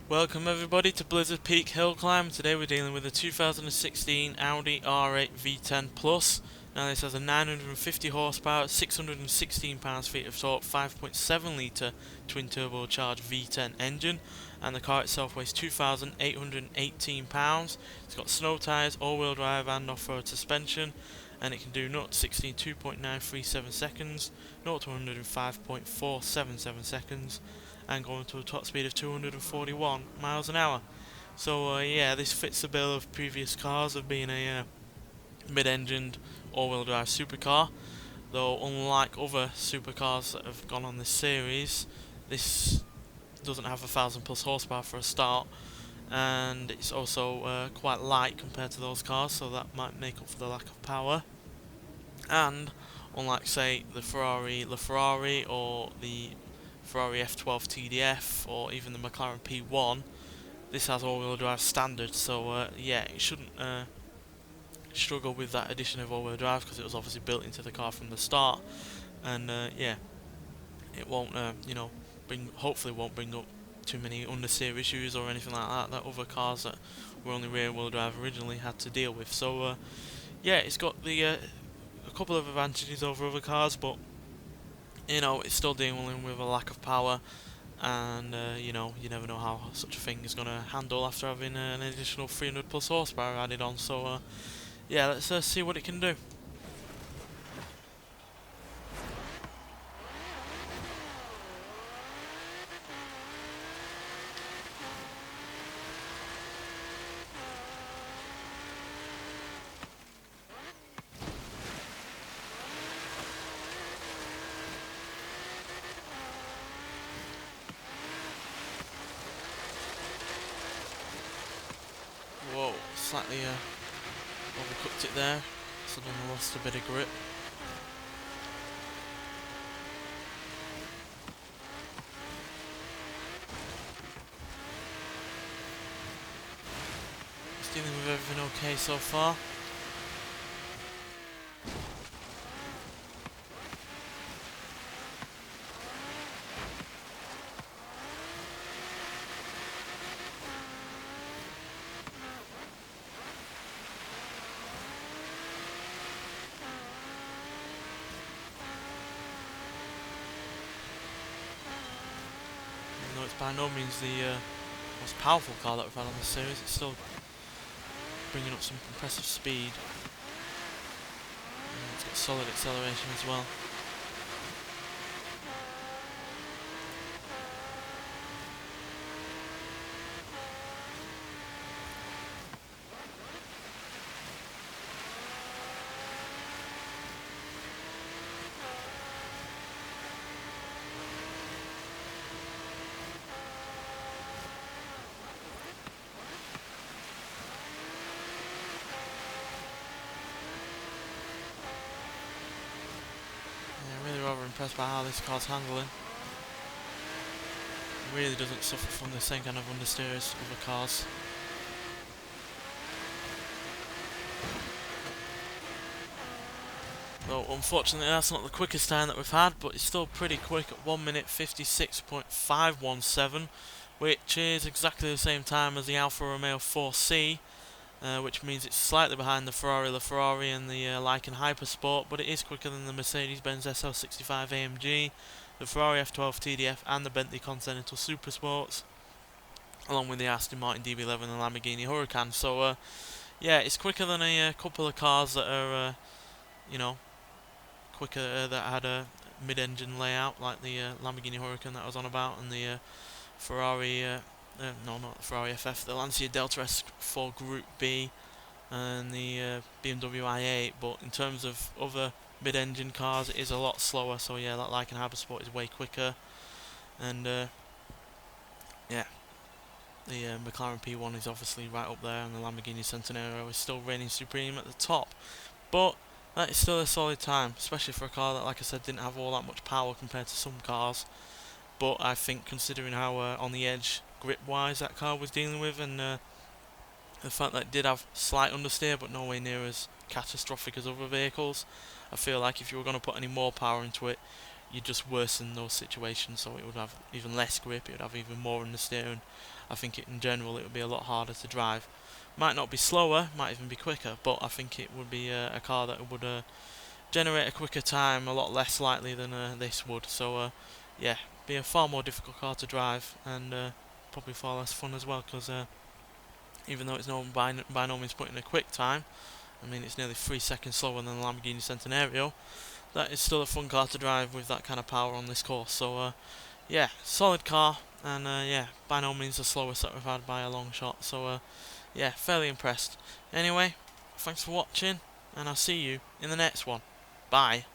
Welcome everybody to Blizzard Peak Hill Climb. Today we're dealing with a 2016 Audi R8 V10 Plus. Now this has a 950 horsepower, 616 pounds-feet of torque, 5.7 litre twin turbocharged V10 engine, and the car itself weighs 2,818 pounds. It's got snow tyres, all-wheel drive and off-road suspension, and it can do 0 to 60 in 2.937 seconds, 0 to 100 in 5.477 seconds, and going to a top speed of 241 miles an hour. So yeah, this fits the bill of previous cars of being a mid-engined all-wheel drive supercar, though unlike other supercars that have gone on this series, this doesn't have 1,000 plus horsepower for a start, and it's also quite light compared to those cars, so that might make up for the lack of power. And unlike, say, the Ferrari LaFerrari or the Ferrari F12tdf or even the McLaren P1, this has all-wheel drive standard, so yeah, it shouldn't struggle with that addition of all-wheel drive because it was obviously built into the car from the start, and yeah, it won't hopefully won't bring up too many understeer issues or anything like that other cars that were only rear-wheel drive originally had to deal with. So yeah, it's got the a couple of advantages over other cars, but it's still dealing with a lack of power, and you never know how such a thing is going to handle after having an additional 300 plus horsepower added on. So yeah, let's see what it can do. Whoa, slightly overcooked it there, suddenly lost a bit of grip. It's dealing with everything okay so far. Though it's by no means the most powerful car that we've had on this series, it's still bringing up some impressive speed. And it's got solid acceleration as well. Rather impressed by how this car's handling. It really doesn't suffer from the same kind of understeer as other cars. Though unfortunately that's not the quickest time that we've had, but it's still pretty quick at 1 minute 56.517, which is exactly the same time as the Alfa Romeo 4C. Which means it's slightly behind the Ferrari LaFerrari and the Lykan Hypersport, but it is quicker than the Mercedes-Benz SL65 AMG, the Ferrari F12tdf and the Bentley Continental Supersports, along with the Aston Martin DB11 and Lamborghini Huracán. So yeah, it's quicker than a couple of cars that are quicker, that had a mid-engine layout, like the Lamborghini Huracán that I was on about, and the Ferrari no, not the Ferrari FF, the Lancia Delta S4 Group B, and the BMW i8. But in terms of other mid-engine cars, it is a lot slower. So yeah, that Lykan Hypersport is way quicker, and yeah, the McLaren P1 is obviously right up there, and the Lamborghini Centenario is still reigning supreme at the top. But that is still a solid time, especially for a car that, like I said, didn't have all that much power compared to some cars. But I think, considering how on the edge grip-wise that car was dealing with, and the fact that it did have slight understeer but nowhere near as catastrophic as other vehicles, I feel like if you were going to put any more power into it, you just worsen those situations, so it would have even less grip, it would have even more on the steering. I think in general it would be a lot harder to drive. Might not be slower, might even be quicker, but I think it would be a car that would generate a quicker time, a lot less likely than this would. So yeah, be a far more difficult car to drive, and probably far less fun as well, because even though it's by no means putting a quick time, I mean it's nearly 3 seconds slower than the Lamborghini Centenario, that is still a fun car to drive with that kind of power on this course. So yeah, solid car, and yeah, by no means the slowest that we've had by a long shot. So yeah, fairly impressed. Anyway, thanks for watching, and I'll see you in the next one. Bye.